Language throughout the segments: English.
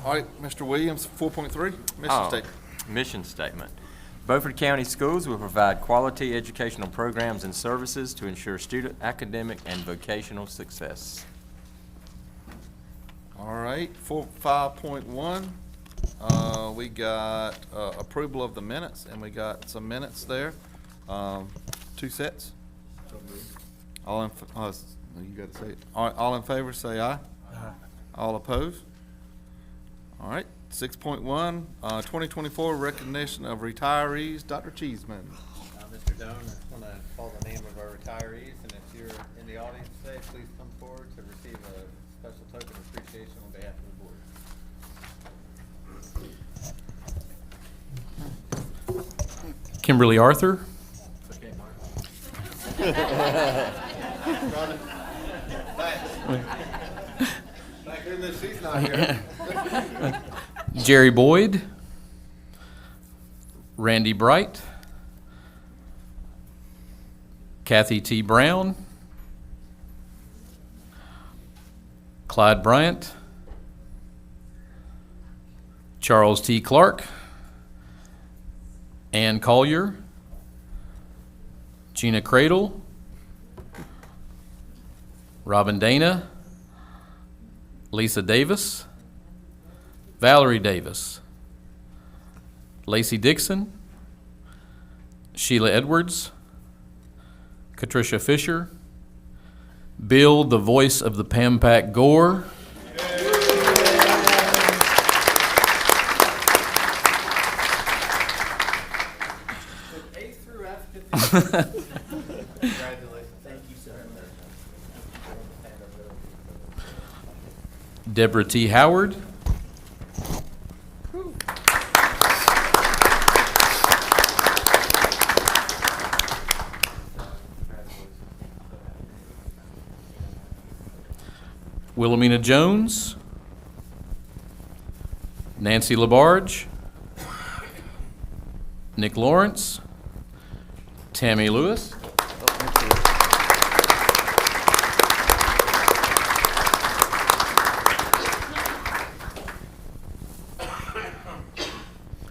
All right, Mr. Williams, 4.3, mission Oh, statement. Mission statement. Beaufort County Schools will provide quality educational programs and services to ensure student academic and vocational success. All right, 5.1, we got approval of the minutes, and we got some minutes there, 2 sets. All in, you got to say it. All in favor, say aye. Aye. All opposed? All right, 6.1, 2024 recognition of retirees, Dr. Cheeseman. Mr. Doan, I just want to call the name of our retirees, and if you're in the audience today, please come forward to receive a special token of appreciation on behalf of the board. Kimberly Arthur, Okay, Mark. Thank goodness she's not here. Jerry Boyd, Randy Bright, Kathy T. Brown, Clyde Bryant, Charles T. Clark, Ann Collier, Gina Cradle, Robin Dana, Lisa Davis, Valerie Davis, Lacey Dixon, Sheila Edwards, Katricia Fisher, Bill, the voice of the Pampak Gore, A through F. Congratulations. Thank you, sir. Deborah T. Howard, Wilhelmina Jones, Nancy Labarge, Nick Lawrence, Tammy Lewis,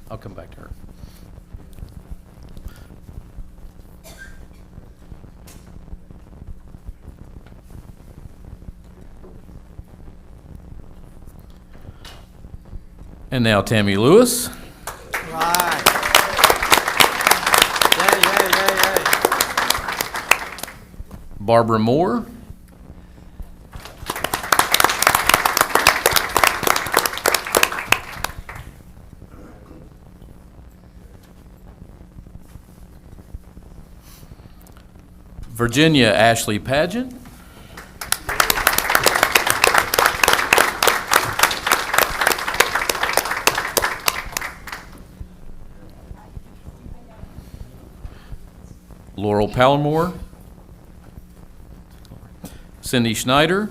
I'll come back to her. And now Tammy Lewis. Right. Yay. Barbara Moore, Virginia Ashley Pageant, Laurel Palmore, Cindy Schneider,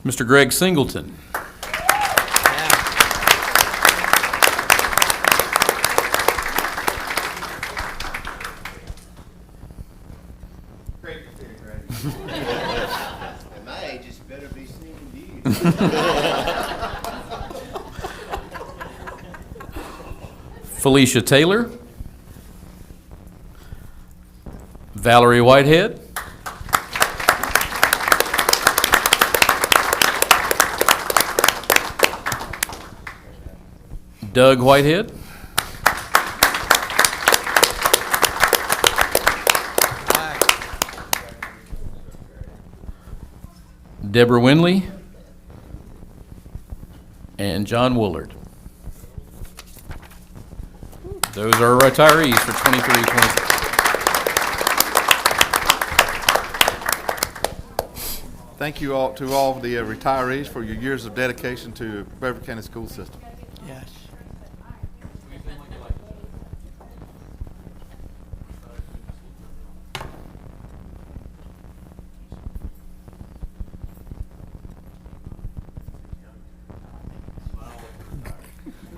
Mr. Greg Singleton, Great to see you, Greg. At my age, it's better be singing to you. Felicia Taylor, Valerie Whitehead, Doug Whitehead, Deborah Winley, and John Woolard. Those are our retirees for 23-24. Thank you all to all of the retirees for your years of dedication to Beaufort County School System. Yes.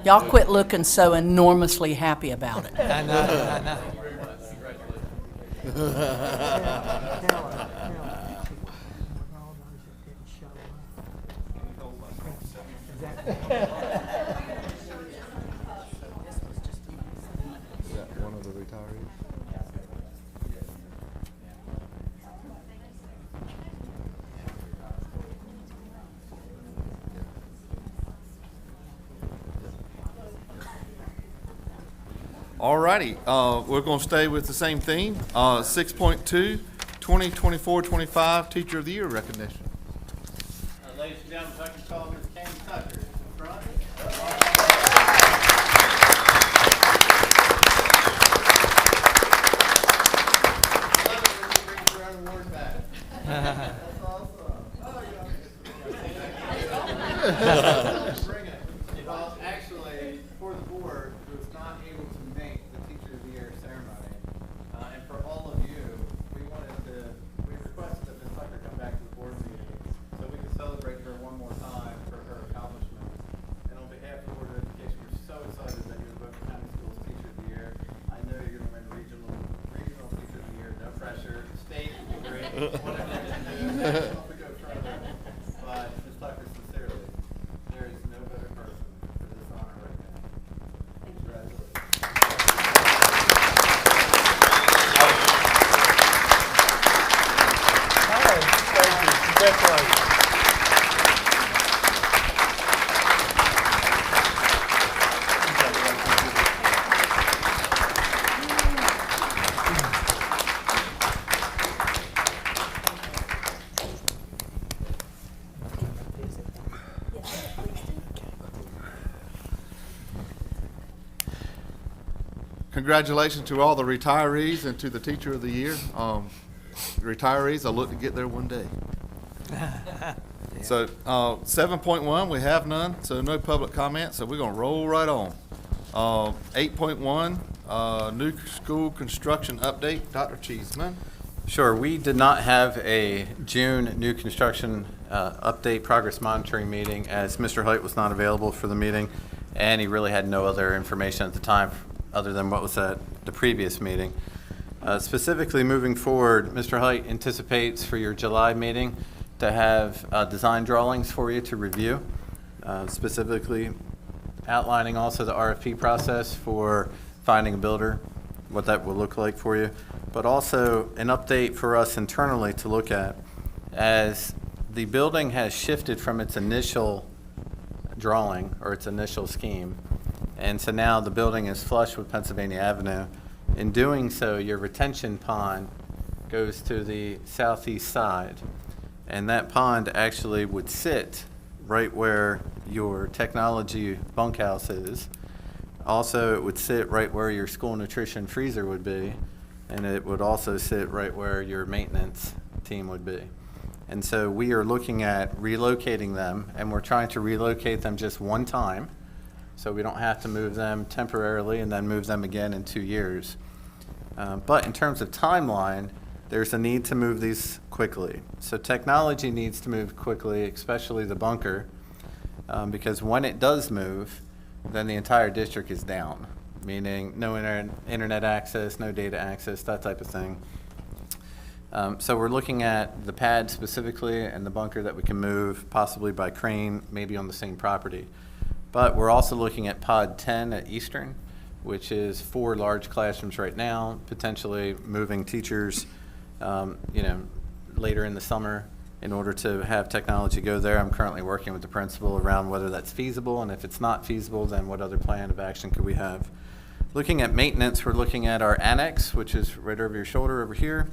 Y'all quit looking so enormously happy about it. I know, I know. Is that one of the retirees? Alrighty, we're gonna stay with the same theme. 6.2, 2024-25 Teacher of the Year recognition. Ladies and gentlemen, if I can call Ms. Candy Tucker to the front. Brings her own award back. That's awesome. Oh, yeah. Bring it. Well, actually, for the board, who was not able to make the Teacher of the Year ceremony, and for all of you, we requested that Ms. Tucker come back to the board meeting so we could celebrate her one more time for her accomplishments. And on behalf of the Board of Education, we're so excited that you're the Beaufort County Schools Teacher of the Year. I know you're gonna win regional Teacher of the Year, no pressure. State would be great, whatever you can do. Hope we go further. But Ms. Tucker, sincerely, there is no better person for this honor right now. Congratulations. Congratulations to all the retirees and to the Teacher of the Year. Retirees, I look to get there one day. So, 7.1, we have none, so no public comment, so we're gonna roll right on. 8.1, new school construction update, Dr. Cheeseman. Sure. We did not have a June new construction update progress monitoring meeting as Mr. Height was not available for the meeting, and he really had no other information at the time other than what was at the previous meeting. Specifically, moving forward, Mr. Height anticipates for your July meeting to have design drawings for you to review, specifically outlining also the RFP process for finding a builder, what that will look like for you, but also an update for us internally to look at as the building has shifted from its initial drawing or its initial scheme. And so now the building is flush with Pennsylvania Avenue. In doing so, your retention pond goes to the southeast side. And that pond actually would sit right where your technology bunkhouse is. Also, it would sit right where your school nutrition freezer would be. And it would also sit right where your maintenance team would be. And so we are looking at relocating them, and we're trying to relocate them just one time, so we don't have to move them temporarily and then move them again in 2 years. But in terms of timeline, there's a need to move these quickly. So technology needs to move quickly, especially the bunker, because when it does move, then the entire district is down, meaning no internet access, no data access, that type of thing. So we're looking at the pad specifically and the bunker that we can move, possibly by crane, maybe on the same property. But we're also looking at Pod 10 at Eastern, which is 4 large classrooms right now, potentially moving teachers, later in the summer in order to have technology go there. I'm currently working with the principal around whether that's feasible, and if it's not feasible, then what other plan of action could we have? Looking at maintenance, we're looking at our annex, which is right over your shoulder over here,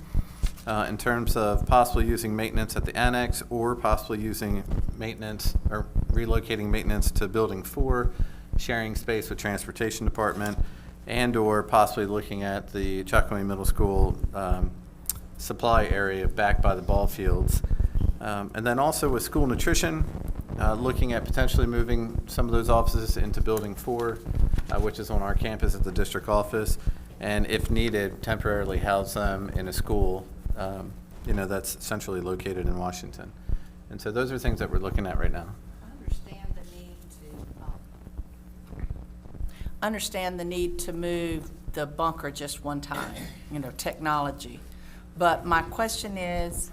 in terms of possibly using maintenance at the annex or possibly using maintenance or relocating maintenance to Building 4, sharing space with Transportation Department, and or possibly looking at the Chuckway Middle School supply area back by the ball fields. And then also with school nutrition, looking at potentially moving some of those offices into Building 4, which is on our campus at the district office, and if needed, temporarily house them in a school, that's centrally located in Washington. And so those are things that we're looking at right now. I understand the need to understand the need to move the bunker just one time, technology. But my question is,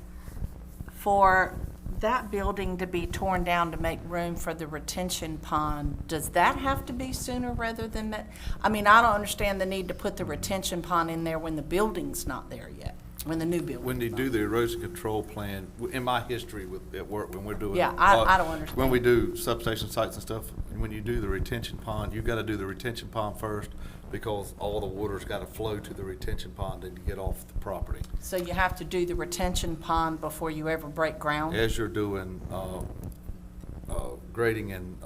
for that building to be torn down to make room for the retention pond, does that have to be sooner rather than that? I mean, I don't understand the need to put the retention pond in there when the building's not there yet, when the new building. When they do the erosion control plan, in my history at work, when we're doing. Yeah, I don't understand. When we do substation sites and stuff, and when you do the retention pond, you've got to do the retention pond first, because all the water's got to flow to the retention pond and get off the property. So you have to do the retention pond before you ever break ground? As you're doing, grading and,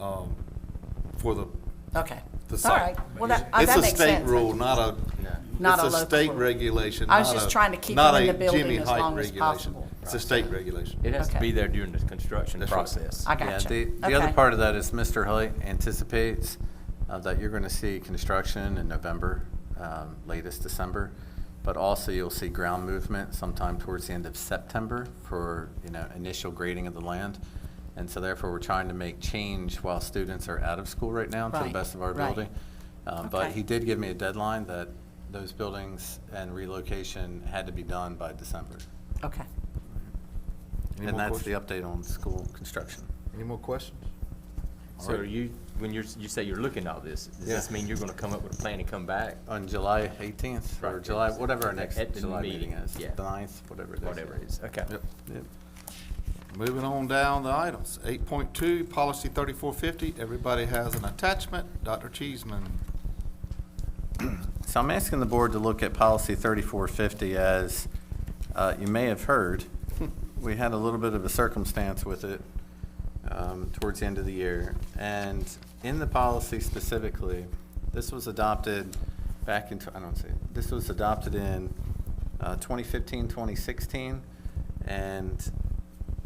for the Okay. the All site. right. Well, that It's that a makes state sense. rule, not a, Not a it's a local state rule. regulation. I was not just a- trying to keep not them in a the building Jimmy as Height long as regulation. possible. It's a state regulation. It has to Okay. be there during the construction That's right. process. I got you. The other part of that is Mr. Height anticipates that you're going to see construction in November, latest December, but also you'll see ground movement sometime towards the end of September for, initial grading of the land. And so therefore, we're trying to make change while students are out of school right now, to the Right, best of our right. ability. But Okay. he did give me a deadline that those buildings and relocation had to be done by December. Okay. Any And more that's the questions? update on school construction. Any more questions? So are you, when you say you're looking at all this, does this Yeah. mean you're gonna come up with a plan and come back? On July 18th, or Right. July, whatever our next At the July meeting meeting, is, yeah. the 9th, whatever it is. Whatever it is, okay. Yep. Yep. Moving on down the items. 8.2, Policy 3450. Everybody has an attachment. Dr. Cheeseman. So I'm asking the board to look at policy 3450 as, you may have heard, we had a little bit of a circumstance with it towards the end of the year. And in the policy specifically, this was adopted back in, this was adopted in 2015, 2016. And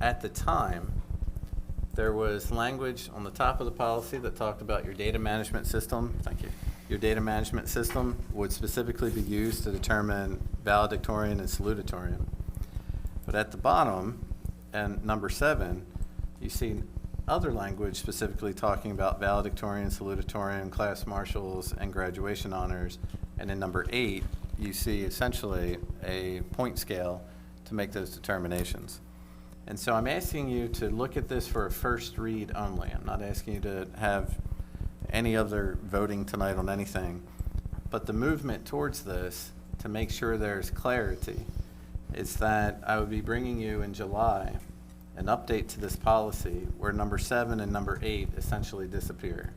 at the time, there was language on the top of the policy that talked about your data management system. Thank you. Your data management system would specifically be used to determine valedictorian and salutatorian. But at the bottom, and number 7, you see other language specifically talking about valedictorian, salutatorian, class marshals, and graduation honors. And in number 8, you see essentially a point scale to make those determinations. And so I'm asking you to look at this for a first read only. I'm not asking you to have any other voting tonight on anything. But the movement towards this, to make sure there's clarity, is that I would be bringing you in July an update to this policy where number 7 and number 8 essentially disappear.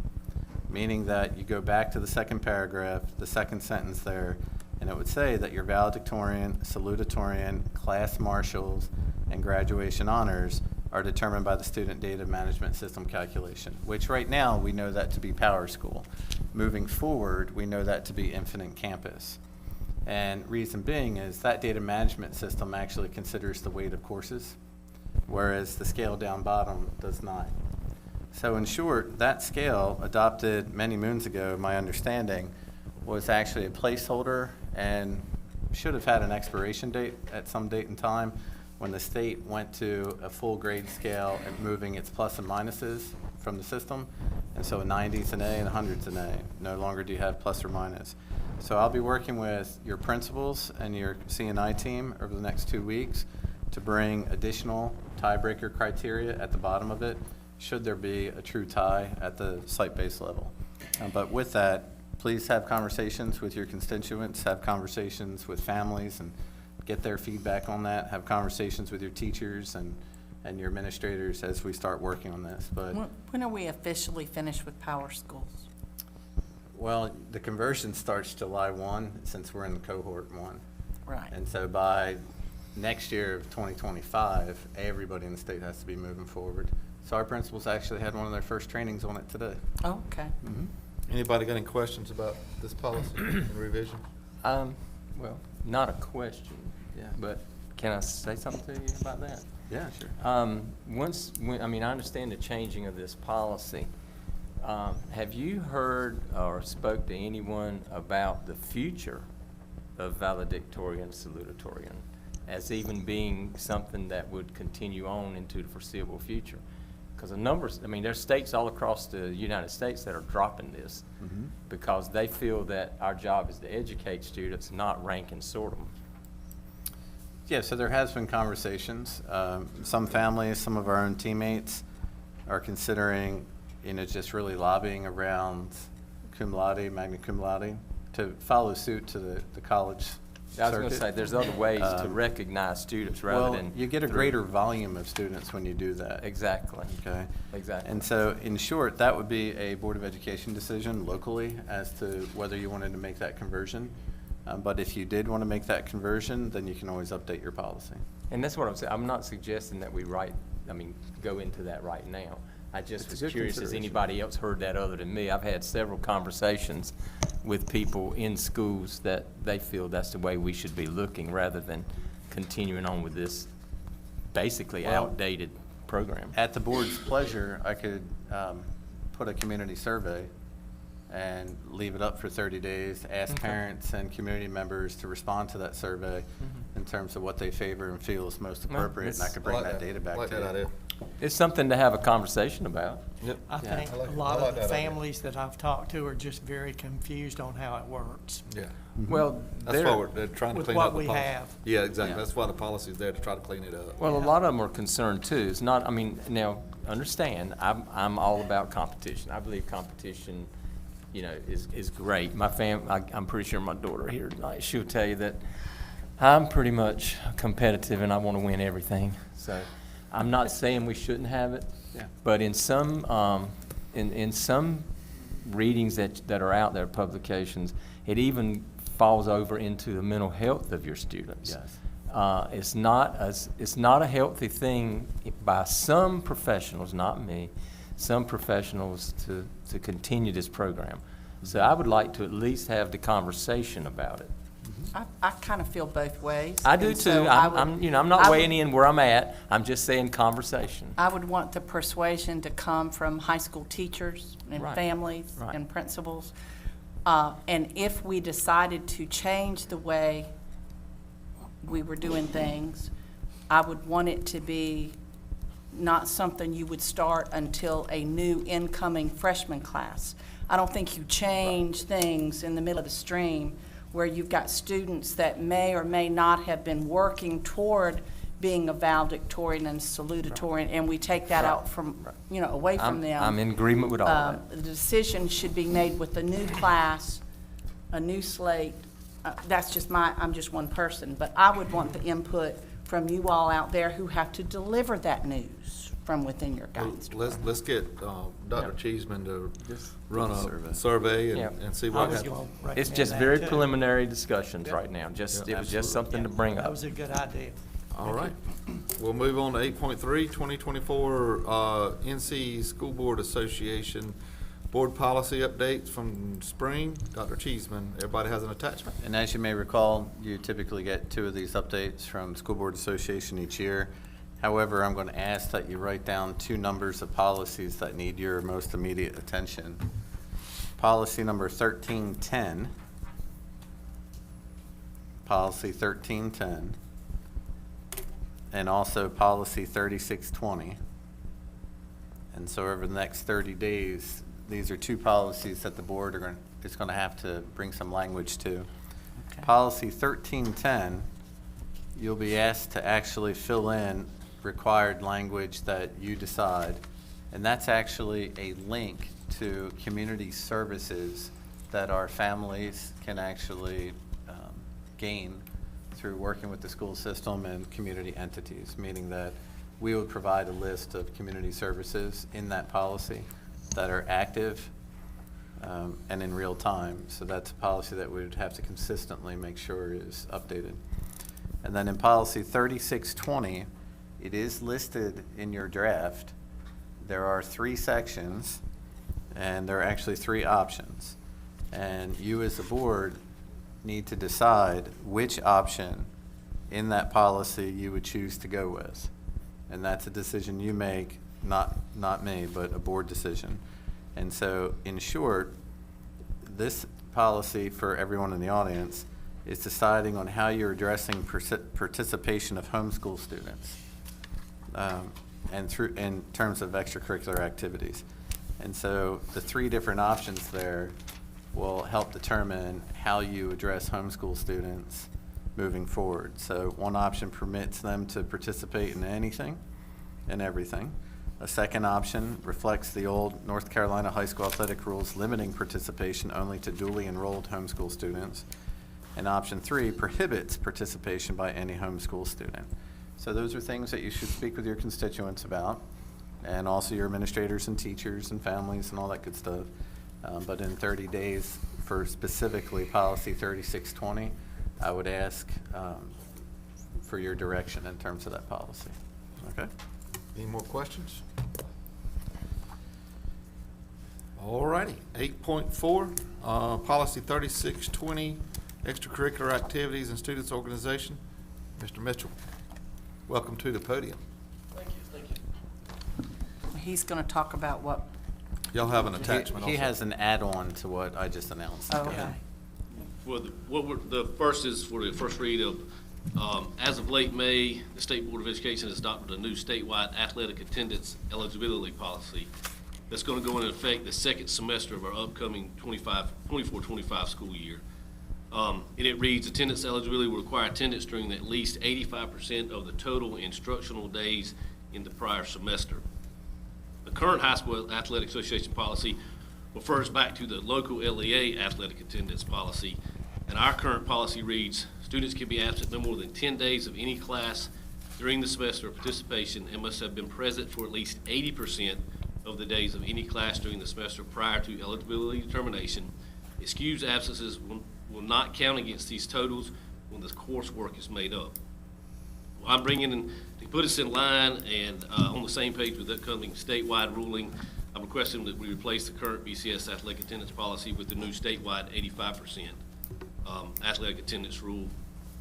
Meaning that you go back to the second paragraph, the second sentence there, and it would say that your valedictorian, salutatorian, class marshals, and graduation honors are determined by the student data management system calculation, which right now we know that to be PowerSchool. Moving forward, we know that to be Infinite Campus. And reason being is that data management system actually considers the weight of courses, whereas the scale down bottom does not. So in short, that scale adopted many moons ago, my understanding, was actually a placeholder and should have had an expiration date at some date in time when the state went to a full grade scale and moving its plus and minuses from the system. And so a 90's an A and a 100's an A. No longer do you have plus or minus. So I'll be working with your principals and your C&I team over the next 2 weeks to bring additional tiebreaker criteria at the bottom of it, should there be a true tie at the site-based level. But with that, please have conversations with your constituents, have conversations with families, and get their feedback on that, have conversations with your teachers and your administrators as we start working on this. But, When are we officially finished with Power Schools? well, the conversion starts July 1, since we're in cohort 1. Right. And so by next year of 2025, everybody in the state has to be moving forward. So our principals actually had one of their first trainings on it today. Oh, okay. Anybody got any questions about this policy and revision? Well, not a question, Yeah. but can I say something to you about that? Yeah, sure. I understand the changing of this policy. Have you heard or spoke to anyone about the future of valedictorian, salutatorian, as even being something that would continue on into the foreseeable future? because a number, I mean, there's states all across the United States that are dropping this because they feel that our job is to educate students, not rank and sort them. Yeah, so there has been conversations. Some families, some of our own teammates are considering, just really lobbying around cum laude, magna cum laude, to follow suit to the college I was going to circuit. say, there's other ways to Um, recognize students rather Well, than. you get a through- greater volume of students when you do that. Exactly. Okay? Exactly. And so, in short, that would be a Board of Education decision locally as to whether you wanted to make that conversion. But if you did want to make that conversion, then you can always update your policy. And that's what I'm saying. I'm not suggesting that we go into that right now. I just It's a was good curious, has consideration. anybody else heard that other than me? I've had several conversations with people in schools that they feel that's the way we should be looking rather than continuing on with this basically Well, outdated program. At the board's pleasure, I could put a community survey and leave it up for 30 days, ask Okay. parents and community members to respond to that survey in terms of what they favor and feel is most Well, appropriate, and I it's- could bring I like that data back like to that you. idea. It's something to have a conversation about. Yep. I think I like a it. lot I like of the that idea. families that I've talked to are just very confused on how it works. Yeah. Well, That's they're- why they're trying to With clean what up the we policy. have. Yeah, exactly. Yeah. That's why the policy's there, to try to clean it up. Well, a lot of them are concerned too. It's not, I mean, now, understand, I'm all about competition. I believe competition, is great. I'm pretty sure my daughter here tonight, she'll tell you that I'm pretty much competitive and I want to win everything. So I'm not saying we shouldn't have it, Yeah. but in some, in some readings that are out there, publications, it even falls over into the mental health of your students. Yes. It's not a healthy thing by some professionals, not me, some professionals to continue this program. So I would like to at least have the conversation about it. I kind of feel both ways. I do and so too. I would- I'm I not would- weighing in where I'm at. I'm just saying conversation. I would want the persuasion to come from high school teachers and Right. families Right. and principals. And if we decided to change the way we were doing things, I would want it to be not something you would start until a new incoming freshman class. I don't think you change things in the middle of the stream where you've got students that may or may not have been working toward being a valedictorian and salutatorian, and we take that out from, away from them. I'm in agreement with all of that. The decision should be made with a new class, a new slate. That's just I'm just one person, but I would want the input from you all out there who have to deliver that news from within your guidance. Let's get Dr. Cheeseman to run Survey. a survey Yeah. and see I what was happens. going to recommend It's just that, very too. preliminary discussions right now. It was just something to bring That up. was a good idea. All right. We'll move on to 8.3, 2024 NC School Board Association Board Policy Updates from spring. Dr. Cheeseman, everybody has an attachment? And as you may recall, you typically get 2 of these updates from School Board Association each year. However, I'm going to ask that you write down 2 numbers of policies that need your most immediate attention. Policy number 1310, policy 1310, and also policy 3620. And so over the next 30 days, these are 2 policies that the board is going to have to bring some language to. Policy 1310, you'll be asked to actually fill in required language that you decide. And that's actually a link to community services that our families can actually gain through working with the school system and community entities, meaning that we would provide a list of community services in that policy that are active and in real time. So that's a policy that we would have to consistently make sure is updated. And then in policy 3620, it is listed in your draft. There are 3 sections, and there are actually 3 options. And you as a board need to decide which option in that policy you would choose to go with. And that's a decision you make, not me, but a board decision. And so, in short, this policy for everyone in the audience is deciding on how you're addressing participation of homeschool students. and through, in terms of extracurricular activities. And so the 3 different options there will help determine how you address homeschool students moving forward. So one option permits them to participate in anything and everything. A second option reflects the old North Carolina high school athletic rules limiting participation only to duly enrolled homeschool students. And option 3 prohibits participation by any homeschool student. So those are things that you should speak with your constituents about, and also your administrators and teachers and families and all that good stuff. But in 30 days for specifically policy 3620, I would ask for your direction in terms of that policy. Okay? Any more questions? All righty. 8.4, policy 3620, extracurricular activities and students organization. Mr. Mitchell, welcome to the podium. He's going to talk about what, Y'all have an attachment He also. has an add-on to what I just announced. oh, okay. Well, the first is for the first read of, as of late May, the State Board of Education has adopted a new statewide athletic attendance eligibility policy that's going to go into effect the second semester of our upcoming 24-25 school year. And it reads, attendance eligibility will require attendance during at least 85% of the total instructional days in the prior semester. The current High School Athletic Association policy refers back to the local LEA athletic attendance policy, and our current policy reads, students can be absent no more than 10 days of any class during the semester of participation and must have been present for at least 80% of the days of any class during the semester prior to eligibility determination. Excused absences will not count against these totals when the coursework is made up. I'm bringing in, to put us in line and on the same page with the upcoming statewide ruling, I'm requesting that we replace the current BCS athletic attendance policy with the new statewide 85% athletic attendance rule.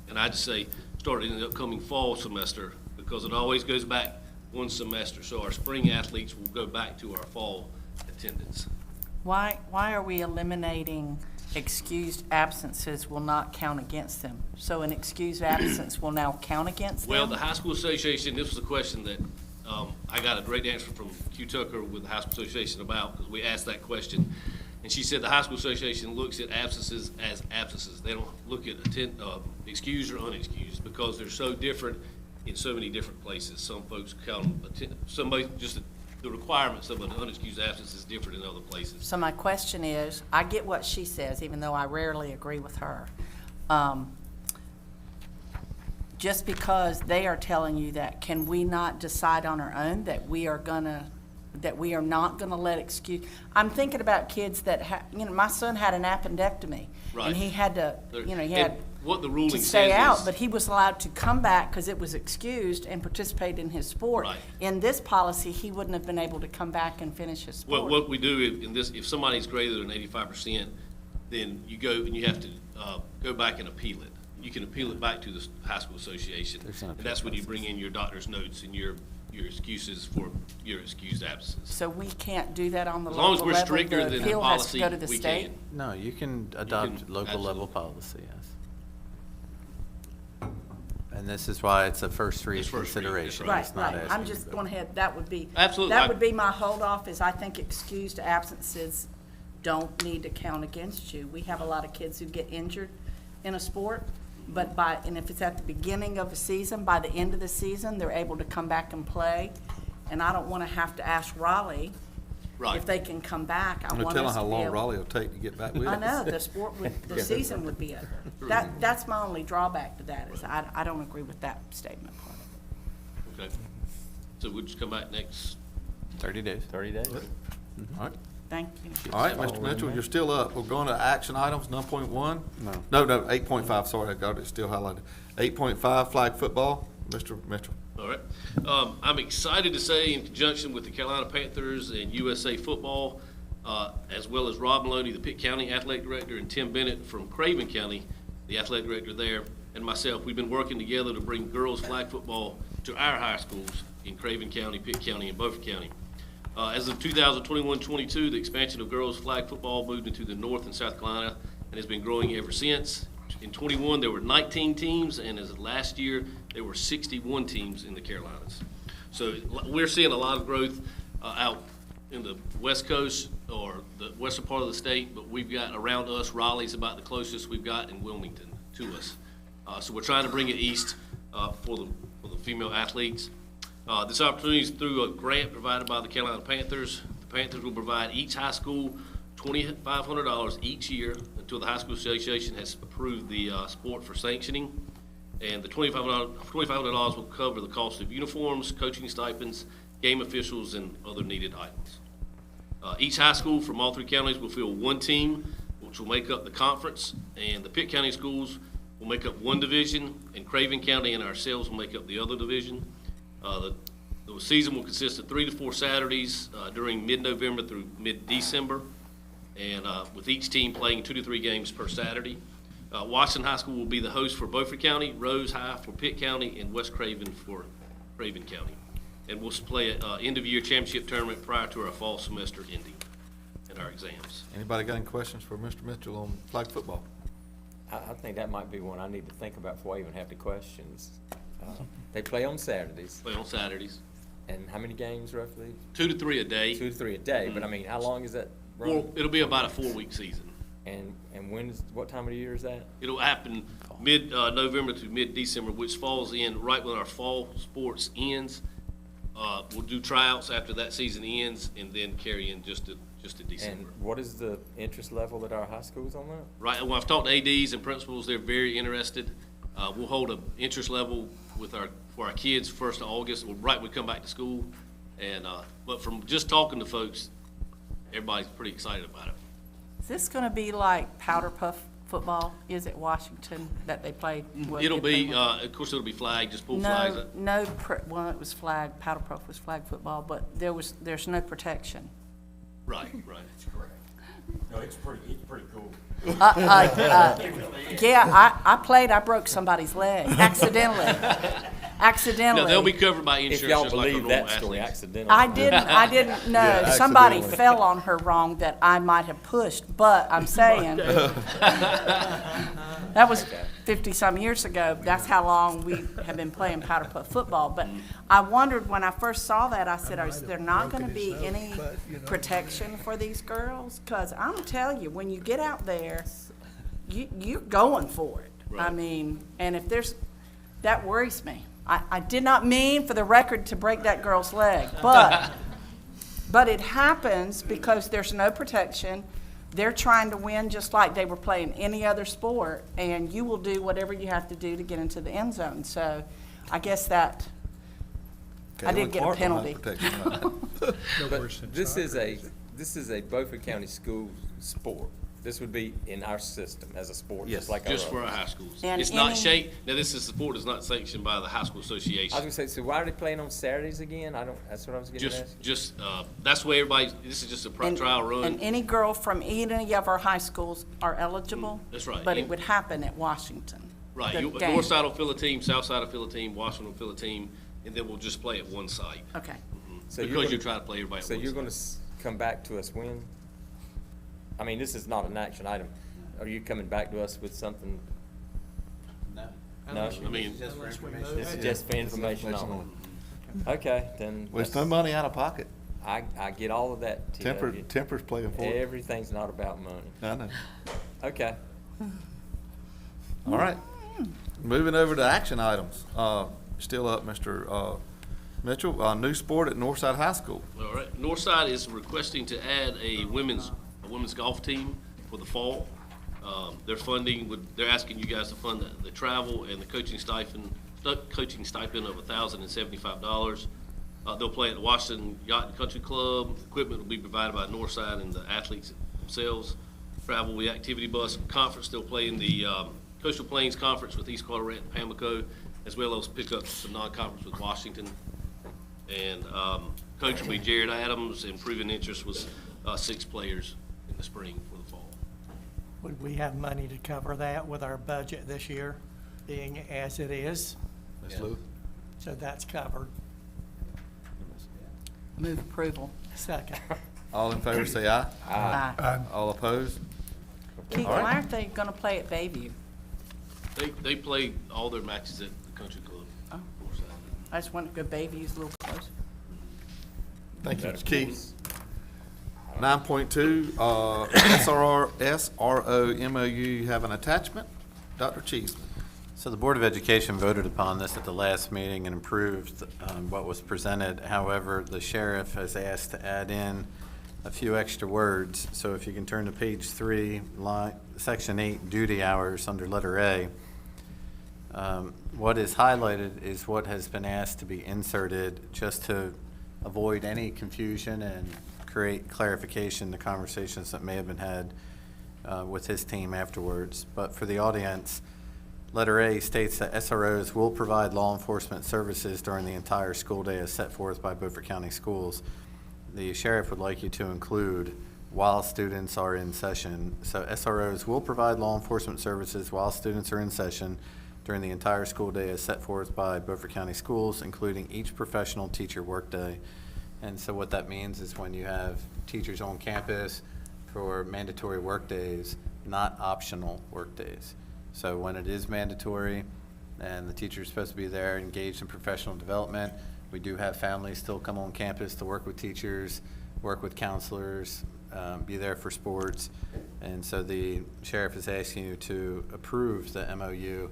And I just say, start in the upcoming fall semester, because it always goes back one semester. So our spring athletes will go back to our fall attendance. Why are we eliminating excused absences will not count against them? So an excused absence will now count against them? Well, the High School Association, this was a question that I got a great answer from Q Tucker with the High School Association about, because we asked that question. And she said the High School Association looks at absences as absences. They don't look at excused or unexcused, because they're so different in so many different places. Some folks count them, somebody, just the requirements of an unexcused absence is different in other places. So my question is, I get what she says, even though I rarely agree with her. Just because they are telling you that, can we not decide on our own that we are not gonna let excuse? I'm thinking about kids that my son had an appendectomy. Right. And he had to, he And had what the ruling to says stay out, is- but he was allowed to come back because it was excused and participate in his sport. Right. In this policy, he wouldn't have been able to come back and finish his sport. What we do in this, if somebody's greater than 85%, then you go and you have to go back and appeal it. You can appeal it back to the High School Association. There's an And appeal that's when you process. bring in your doctor's notes and your excuses for your excused absences. So we can't do that on the As local long level? as we're stricter The than the appeal has to policy, go to the we state? can. No, you can adopt local level absolutely. policy, yes. And this is why it's a first read It's first read, consideration. that's Right, It's not right. I'm asking just to going vote. ahead, that would be. Absolutely. That would be my holdoff, is I think excused absences don't need to count against you. We have a lot of kids who get injured in a sport, but and if it's at the beginning of a season, by the end of the season, they're able to come back and play. And I don't want to have to ask Raleigh Right. if they can come back. I I'm want telling us how to be long able- Raleigh will take to get back with us. I know, the sport would, the season would be over. That's my only drawback to that, is I don't agree with that statement part of it. Okay. So we'll just come back next. 30 days. 30 days? All right. Thank you. All right, Mr. Mitchell, you're still up. We're going to action items, 9.1? No, 8.5, sorry, I got it still highlighted. 8.5, flag football, Mr. Mitchell. All right. I'm excited to say, in conjunction with the Carolina Panthers and USA Football, as well as Rob Maloney, the Pitt County Athletic Director, and Tim Bennett from Craven County, the Athletic Director there, and myself, we've been working together to bring girls flag football to our high schools in Craven County, Pitt County, and Beaufort County. As of 2021-22, the expansion of girls flag football moved into the North and South Carolina and has been growing ever since. In 21, there were 19 teams, and as of last year, there were 61 teams in the Carolinas. So we're seeing a lot of growth out in the west coast or the western part of the state, but we've got around us, Raleigh's about the closest we've got in Wilmington to us. So we're trying to bring it east for the female athletes. This opportunity is through a grant provided by the Carolina Panthers. The Panthers will provide each high school $2,500 each year until the High School Association has approved the sport for sanctioning. And the $2,500 will cover the cost of uniforms, coaching stipends, game officials, and other needed items. Each high school from all three counties will field one team, which will make up the conference, and the Pitt County schools will make up one division, and Craven County and ourselves will make up the other division. The season will consist of 3 to 4 Saturdays during mid-November through mid-December, and with each team playing 2 to 3 games per Saturday. Washington High School will be the host for Beaufort County, Rose High for Pitt County, and West Craven for Craven County. And we'll play an end-of-year championship tournament prior to our fall semester ending and our exams. Anybody got any questions for Mr. Mitchell on flag football? I think that might be one I need to think about before I even have the questions. They play on Saturdays, Play on Saturdays, and how many games roughly? 2 to 3 a day. 2 to 3 a day, but I mean, how long is that run? Well, it'll be about a 4-week season. And what time of the year is that? It'll happen mid-November to mid-December, which falls in right when our fall sports ends. We'll do tryouts after that season ends and then carry in just to And December. what is the interest level at our high schools on that? Right, when I've talked to ADs and principals, they're very interested. We'll hold an interest level for our kids 1st of August, right when we come back to school. And, but from just talking to folks, everybody's pretty excited about it. Is this gonna be like powder puff football? Is it Washington that they played? It'll be, of course, it'll be flagged, just pull flags. Well, it was flag, powder puff was flag football, but there's no protection. Right. No, it's pretty cool. Yeah, I played, I broke somebody's leg accidentally. No, they'll be covered by If insurance, y'all just like our believe normal that story athletes. accidentally. I didn't know. Somebody fell on her wrong that I might have pushed, but I'm saying, that was 50-some years ago. That's how long we have been playing powder puff football. But I wondered when I first saw that, I said, is there not gonna be any protection for these girls? Because I'm gonna tell you, when you get out there, you're going for it. I Right. mean, and if that worries me. I did not mean, for the record, to break that girl's leg, but it happens because there's no protection. They're trying to win just like they were playing any other sport, and you will do whatever you have to do to get into the end zone. So I guess that, I did get a penalty. But this is a Beaufort County school sport. This would be in our system as a sport, Yes. just like Just our for our others. high schools. And It's not any- shaped, now this is, sport is not sanctioned by the High School I was Association. gonna say, so why are they playing on Saturdays again? That's what I was getting at. That's where everybody, this is just a And- trial And run. any girl from any of our high schools are eligible. That's right. But it would happen at Washington. Right, the North game. side will fill a team, south side will fill a team, Washington will fill a team, and then we'll just play at one site. Okay. So you're Because gonna- you're trying to play everybody at So one you're site. gonna come back to us when? I mean, this is not an action item. Are you coming back to us with something? No. No? I mean, Just for information. This is just for information only. Okay, then. Well, it's no money out of pocket. I get all of that, TW. Temper's playing for it. Everything's not about money. I know. Okay. All right. Moving over to action items. Still up, Mr. Mitchell. New sport at Northside High School. all right, Northside is requesting to add a women's golf team for the fall. They're asking you guys to fund the travel and the coaching stipend of $1,075. They'll play at the Washington Yacht and Country Club. Equipment will be provided by Northside and the athletes themselves. Travel will be activity bus conference. They'll play in the Coastal Plains Conference with East Carteret and Pamlico, as well as pick up some non-conference with Washington. And coach will be Jared Adams, and proven interest was 6 players in the spring for the fall. Would we have money to cover that with our budget this year, being as it is? Ms. Lewis? So that's covered. Move approval. Second. All in favor, say aye. Aye. All opposed? Keith, All right. why aren't they gonna play at Bayview? They play all their matches at the country club. Oh. I just want to go Bayview's a little closer. Thank you, Keith. 9.2, SRO MOU have an attachment. Dr. Cheeseman. So the Board of Education voted upon this at the last meeting and approved what was presented. However, the sheriff has asked to add in a few extra words. So if you can turn to page 3, section 8, duty hours under letter A. What is highlighted is what has been asked to be inserted just to avoid any confusion and create clarification to conversations that may have been had with his team afterwards. But for the audience, letter A states that SROs will provide law enforcement services during the entire school day as set forth by Beaufort County Schools. The sheriff would like you to include while students are in session. So SROs will provide law enforcement services while students are in session during the entire school day as set forth by Beaufort County Schools, including each professional teacher workday. And so what that means is when you have teachers on campus for mandatory workdays, not optional workdays. So when it is mandatory and the teacher is supposed to be there engaged in professional development, we do have families still come on campus to work with teachers, work with counselors, be there for sports. And so the sheriff is asking you to approve the MOU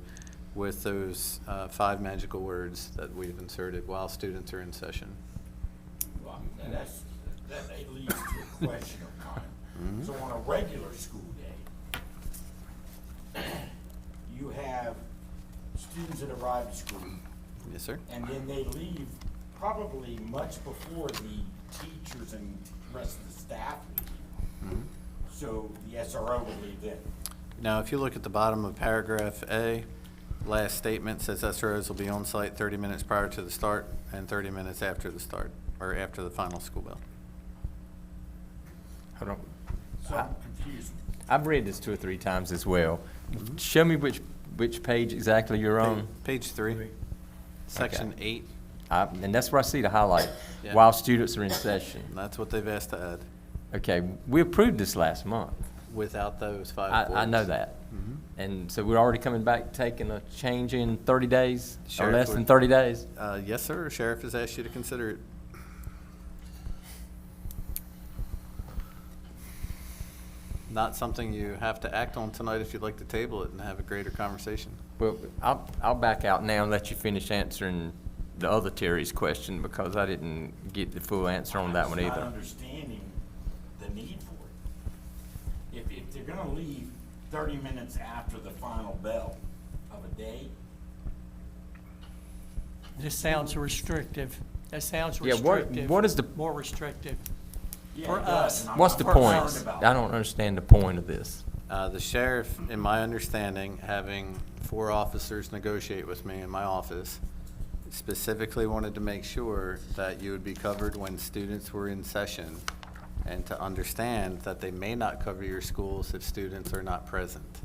with those 5 magical words that we've inserted while students are in session. Well, and that leads to a question of mine. So on a regular school day, you have students that arrive at school, Yes, sir. and then they leave probably much before the teachers and rest of the staff leave. So the SRO will leave then. Now, if you look at the bottom of paragraph A, last statement says SROs will be on site 30 minutes prior to the start and 30 minutes after the start, or after the final school bell. Hold on. So I'm confused. I've read this 2 or 3 times as well. Show me which page exactly you're on. Page 3, section 8, And that's where I see the highlight, Yeah. while students are in session. that's what they've asked to add, Okay, we approved this last month. without those 5 I know words. that. And so we're already coming back, taking a change in 30 days, or Sheriff less would- than 30 days? Yes, sir, sheriff has asked you to consider it. Not something you have to act on tonight if you'd like to table it and have a greater conversation. Well, I'll back out now and let you finish answering the other Terry's question, because I didn't get the full answer on that one I'm just either. not understanding the need for it. If they're gonna leave 30 minutes after the final bell of a day, This sounds restrictive. That sounds Yeah, restrictive. what is the- More restrictive. yeah, For it does, us. and I'm What's the concerned point? about I it. don't understand the point of this. The sheriff, in my understanding, having 4 officers negotiate with me in my office, specifically wanted to make sure that you would be covered when students were in session, and to understand that they may not cover your schools if students are not present.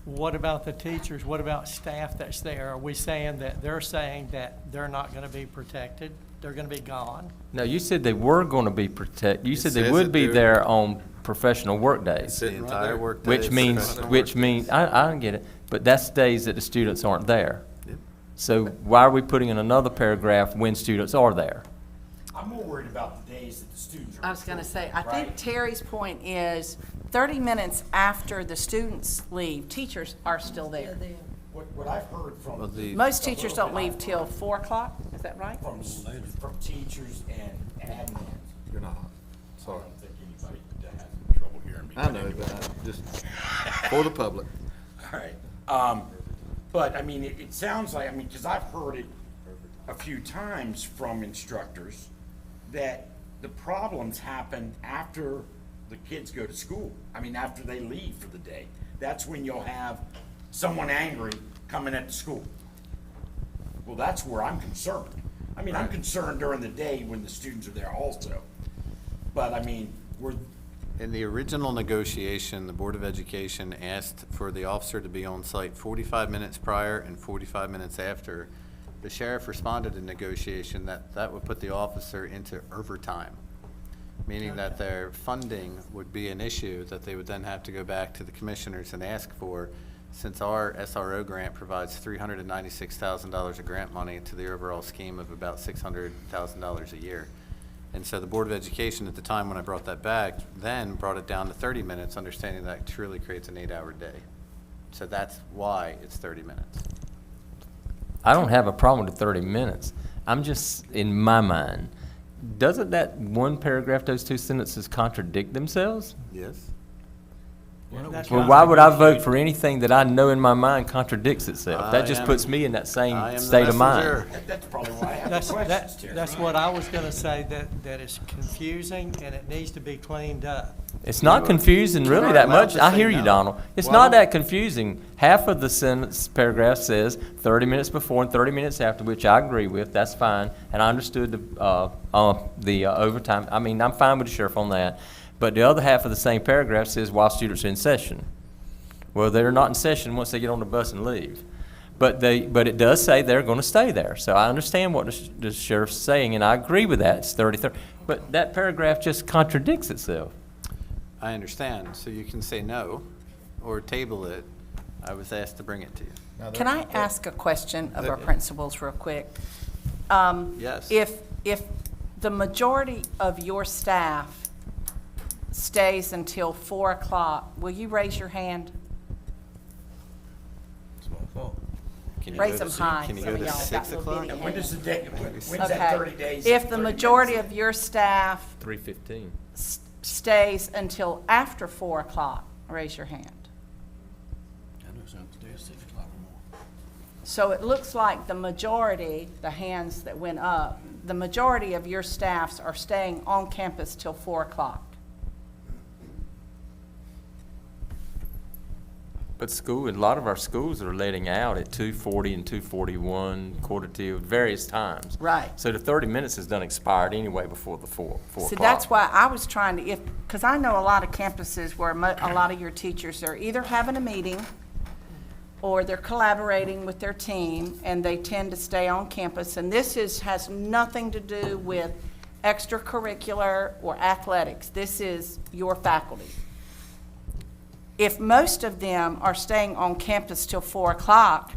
What about the teachers? What about staff that's there? Are we saying that they're saying that they're not going to be protected? They're going to be gone? No, you said they were going to be protected. You It said they says would it be there. there on professional work days. The Sitting right entire there. workday. Which is means, professional which work means, days. I get it, but that's days that the students aren't there. Yep. So why are we putting in another paragraph when students are there? I'm more worried about the days that the students are. I was going to at school, say, I think right? Terry's point is 30 minutes after the students leave, teachers are still there. What I've heard Well, from. the- Most a teachers little don't bit leave I've till heard 4 o'clock, is that right? From teachers and admins. You're not. I Sorry. don't think anybody has trouble hearing me. I know, but just for the public. All right. But I mean, it sounds like, I mean, because I've heard it a few times from instructors that the problems happen after the kids go to school. I mean, after they leave for the day. That's when you'll have someone angry coming at the school. Well, that's where I'm concerned. I mean, I'm concerned during the day when the students are there also. But I mean, In the original negotiation, the Board of Education asked for the officer to be on site 45 minutes prior and 45 minutes after. The sheriff responded in negotiation that that would put the officer into overtime, meaning that their funding would be an issue that they would then have to go back to the commissioners and ask for. since our SRO grant provides $396,000 of grant money to the overall scheme of about $600,000 a year. And so the Board of Education at the time when I brought that back, then brought it down to 30 minutes, understanding that truly creates an 8-hour day. So that's why it's 30 minutes. I don't have a problem with 30 minutes. I'm just, in my mind, doesn't that one paragraph, those two sentences contradict themselves? Yes? That's Well, why why I'm would I vote negotiating. for anything that I know in my mind contradicts itself? That just puts me in that same state of mind. That's probably why I have the That's, questions, Terry. that's what I was gonna say, that is confusing and it needs to be cleaned up. It's not confusing really that allowed much. to I say hear you, no. Donald. It's Well, not that confusing. Half of the sentence paragraph says 30 minutes before and 30 minutes after, which I agree with. That's fine. And I understood the overtime. I mean, I'm fine with the sheriff on that. But the other half of the same paragraph says while students are in session. Well, they're not in session once they get on the bus and leave. But it does say they're going to stay there. So I understand what the sheriff's saying, and I agree with that. It's 30. But that paragraph just contradicts itself. I understand. So you can say no or table it. I was asked to bring it to you. Can I ask a question of our Yeah. principals real quick? Yes. If the majority of your staff stays until 4 o'clock, will you raise your hand? Can you Raise go them to- high. Can you Some go of to y'all got 6 little o'clock? bitty And when does the day, when's that Okay. 30 days? If the 30 majority minutes? of your staff 3:15. stays until after 4 o'clock, raise your hand. So it looks like the majority, the hands that went up, the majority of your staffs are staying on campus till 4 o'clock. But a lot of our schools are letting out at 2:40 and 2:41, quarter to, various times. Right. So the 30 minutes is done expired anyway before the 4 o'clock. See, that's why I was trying to, because I know a lot of campuses where a lot of your teachers are either having a meeting or they're collaborating with their team, and they tend to stay on campus. And this has nothing to do with extracurricular or athletics. This is your faculty. If most of them are staying on campus till 4 o'clock,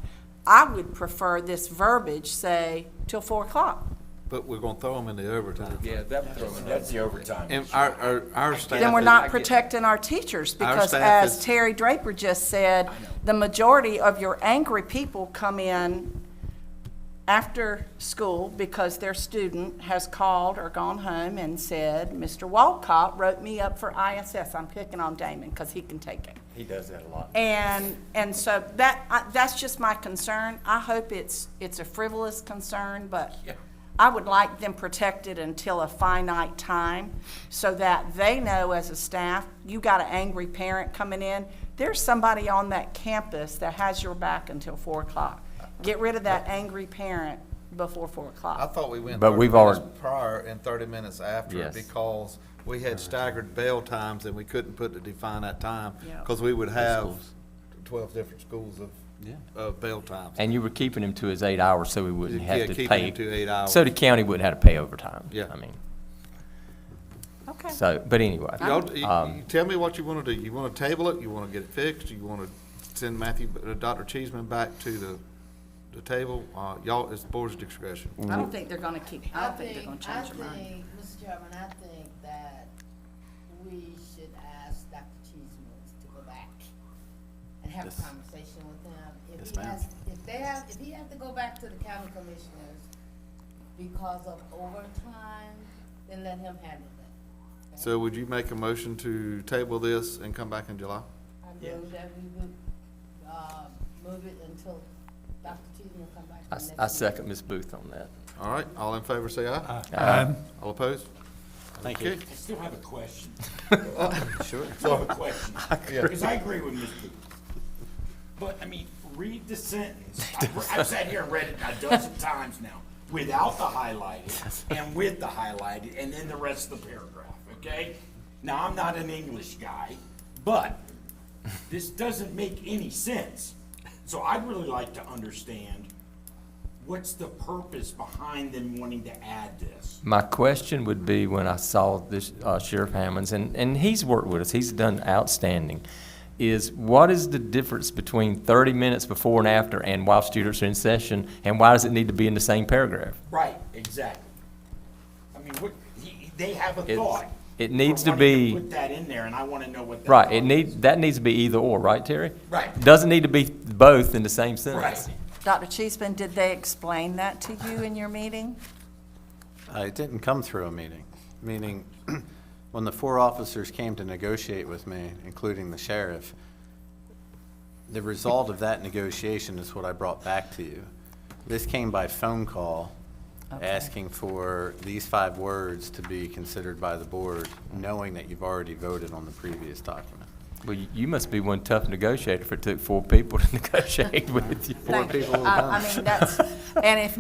I would prefer this verbiage say till 4 o'clock. But we're gonna throw them in the overtime. Yeah, that would throw me. That's the overtime. And our staff. Then we're is- not protecting our teachers, because staff as is- Terry Draper just said, the majority of your angry people come in after school because their student has called or gone home and said, Mr. Walcott wrote me up for ISS. I'm picking on Damon because he can take it. He does that a lot. And so that's just my concern. I hope it's a frivolous concern, but I would like them protected until a finite time so that they know as a staff, you got an angry parent coming in, there's somebody on that campus that has your back until 4 o'clock. Get rid of that angry parent before 4 I o'clock. thought we went But 30 we've minutes already- prior and 30 minutes after Yes. because we had staggered bell times and we couldn't define that time Yeah. because we would have 12 different schools Yeah. of bell times. And you were keeping him to his 8 hours so he wouldn't Yeah, have to keeping pay. him to 8 hours. So the county wouldn't have to pay overtime. Yeah. I mean, Okay. so, but anyway. You tell me what you want to do. You want to table it? You want to get it fixed? You want to send Dr. Cheeseman back to the table? Y'all, it's the board's discretion. I don't think they're gonna keep, I don't think they're gonna change their mind. I think, Mr. Chairman, I think that we should ask Dr. Cheeseman to go back and have Yes. a conversation with him. If Yes, he ma'am. has, if he has to go back to the county commissioners because of overtime, then let him handle that. okay? So would you make a motion to table this and come back in July? I move that we would, move it until Dr. Cheeseman come back. to the next I second meeting. Ms. Booth on that. All right, all in favor say aye. All opposed? Thank you. I still have a question. Sure. I still have a question. Because I agree with Ms. Booth. But, I mean, read the sentence. I've sat here and read it a dozen times now, without the highlighted and with the highlighted, and then the rest of the paragraph, okay? Now, I'm not an English guy, but this doesn't make any sense. So I'd really like to understand what's the purpose behind them wanting to add this? My question would be when I saw this Sheriff Hammonds, and he's worked with us, he's done outstanding. is what is the difference between 30 minutes before and after and while students are in session, and why does it need to be in the same paragraph? Right, exactly. I mean, they have a It's- thought. it needs for to wanting be- Put that in there, and I want to know what that. Right, thought is. that needs to be either or, right, Terry? Right. Doesn't need to be both in the same sentence. Right. Dr. Cheeseman, did they explain that to you in your meeting? It didn't come through a meeting, meaning when the 4 officers came to negotiate with me, including the sheriff, the result of that negotiation is what I brought back to you. This came by phone call, asking for these 5 words to be considered by the board, knowing that you've already voted on the previous document. Well, you must be one tough negotiator if it took 4 people to negotiate with you. Thank you. people have I done. mean, that's,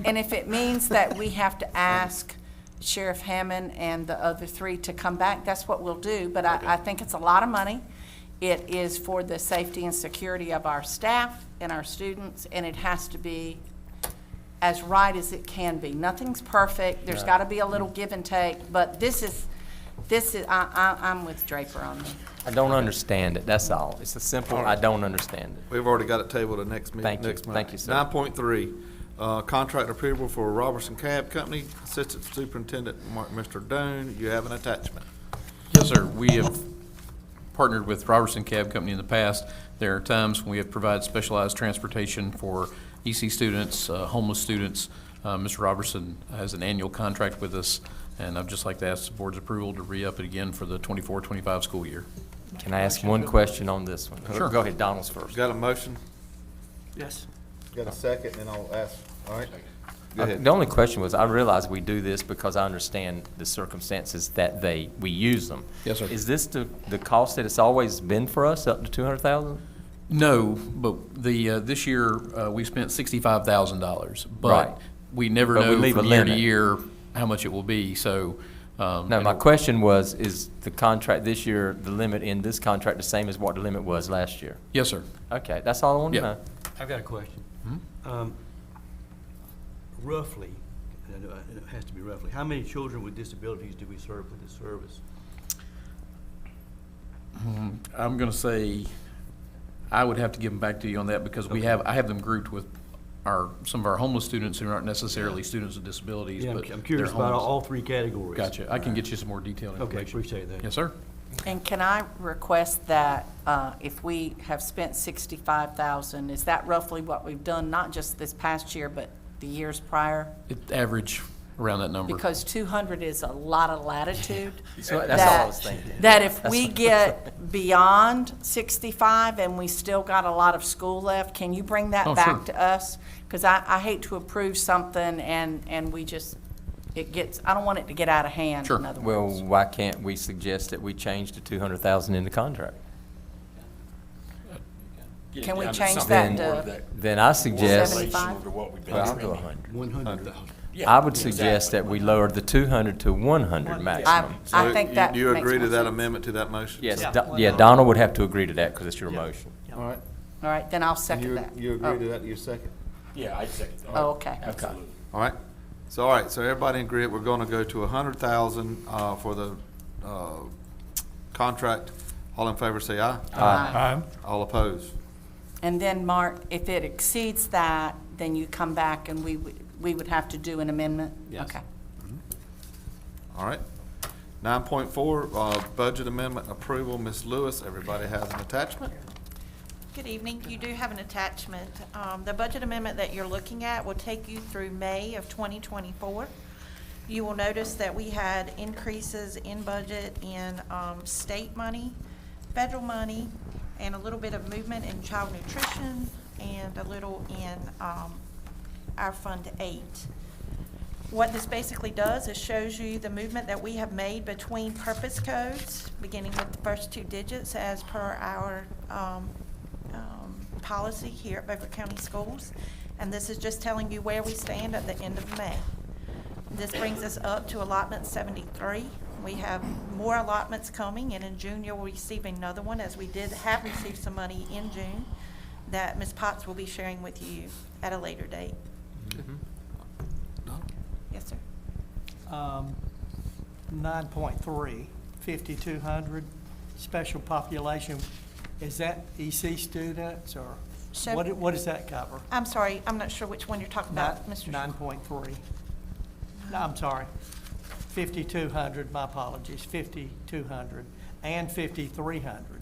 and if it means that we have to ask Sheriff Hammond and the other 3 to come back, that's what we'll do. But I think it's a lot of money. It is for the safety and security of our staff and our students, and it has to be as right as it can be. Nothing's perfect. There's got to be a little give and take, but this is, I'm with Draper on this. I don't understand it, that's all. It's a simple, I don't understand it. We've already got it tabled to next meeting, Thank you. next month. Thank you, sir. 9.3, contract approval for Robertson Cab Company, Assistant Superintendent Mr. Doan. You have an attachment. Yes, sir. We have partnered with Robertson Cab Company in the past. There are times when we have provided specialized transportation for EC students, homeless students. Mr. Robertson has an annual contract with us, and I'd just like to ask the board's approval to re-up it again for the 24-25 school year. Can I ask one question on this one? Sure. Go ahead, Donald's first. Got a motion? Yes. Got a second, and I'll ask, all right? Go ahead. The only question was, I realize we do this because I understand the circumstances that we use them. Yes, sir. Is this the cost that it's always been for us, up to 200,000? No, but this year, we spent $65,000. Right. But we never But we know leave from a year to limit. year how much it will be, so. No, my question was, is the contract this year, the limit in this contract the same as what the limit was last year? Yes, sir. Okay, that's all I wanted to Yeah. know. I've got a question. Roughly, and I know it has to be roughly, how many children with disabilities do we serve with this service? I'm gonna say, I would have to give them back to you on that because I have them grouped with some of our homeless students who aren't necessarily students with disabilities, Yeah, but I'm curious they're about homeless. all 3 categories. Gotcha. I can get you some more detailed Okay, information. appreciate that. Yes, sir. And can I request that if we have spent 65,000, is that roughly what we've done, not just this past year, but the years prior? It average around that number. Because 200 is a lot of latitude. So that's all I was thinking. That if we get beyond 65 and we still got a lot of school left, can you bring that Oh, back sure. to us? Because I hate to approve something and we just, I don't want it to get out of hand, Sure. in other Well, words. why can't we suggest that we change the 200,000 in the contract? Can we Down to change something that more to that- Then I suggest, 75? to what we've been well, I'll spending. go 100. 100. Yeah, I would suggest exactly. that we lower the 200 to 100 maximum. I think that Do you makes agree more to that sense. amendment to that motion? Yes, Yeah. yeah, Donald would have to agree to that because it's your motion. All right. All right, then I'll second that. You Oh. agree to that, you second? Yeah, I'd second that. Oh, okay. Absolutely. All right. So, all right, so everybody in agreement, we're gonna go to 100,000, for the, contract. All in favor, say aye. Aye. All opposed? And then, Mark, if it exceeds that, then you come back and we would have to do an amendment? Yes. Okay. All right. 9.4, budget amendment approval. Ms. Lewis, everybody has an attachment? Good evening. You do have an attachment. The budget amendment that you're looking at will take you through May of 2024. You will notice that we had increases in budget in state money, federal money, and a little bit of movement in child nutrition, and a little in our Fund 8. What this basically does is shows you the movement that we have made between purpose codes, beginning with the first 2 digits as per our policy here at Beaufort County Schools. And this is just telling you where we stand at the end of May. This brings us up to allotment 73. We have more allotments coming, and in June you'll receive another one, as we have received some money in June that Ms. Potts will be sharing with you at a later date. Yes, sir. 9.3, 5,200, special population Is that EC students, or So- what does that cover? I'm sorry, I'm not sure which one you're talking about, Mr. 9.3. No, I'm sorry. 5,200, my apologies, 5,200 and 5,300.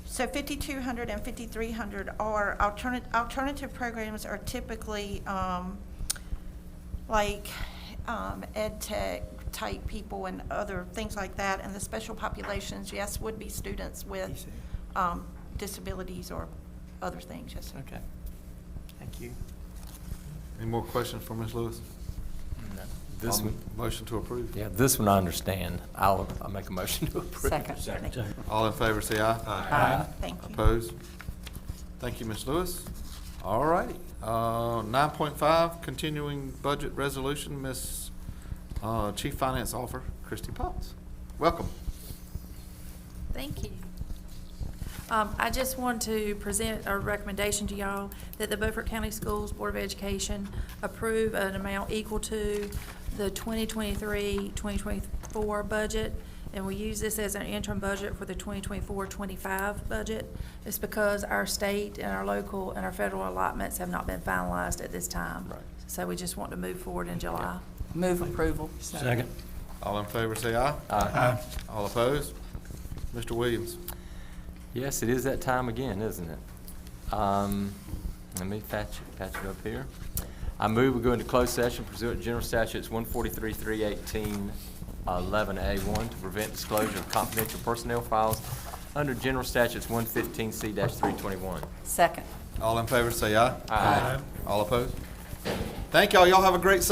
So 5,200 and 5,300 are alternative programs are typically, like, ed tech type people and other things like that. And the special populations, yes, would be students with, disabilities or other things, yes, sir. Okay. Thank you. Any more questions for Ms. Lewis? This On the one, motion to approve? yeah, this one I understand. I'll make a motion to approve. Second. All in favor, say aye. Aye. Thank you. Opposed? Thank you, Ms. Lewis. All righty. 9.5, continuing budget resolution, Ms. Chief Finance Officer, Christy Potts. Welcome. Thank you. I just want to present a recommendation to y'all that the Beaufort County Schools Board of Education approve an amount equal to the 2023-2024 budget, and we use this as an interim budget for the 2024-25 budget. It's because our state and our local and our federal allotments have not been finalized at this time. Right. So we just want to move forward in July. Move approval. Second. All in favor, say aye. Aye. All opposed? Mr. Williams. Yes, it is that time again, isn't it? Let me patch it up here. I move we go into closed session pursuant to General Statutes 143, 318, 11A1 to prevent disclosure of confidential personnel files under General Statutes 115C-321. Second. All in favor, say aye. Aye. All opposed? Thank y'all. Y'all have a great summer.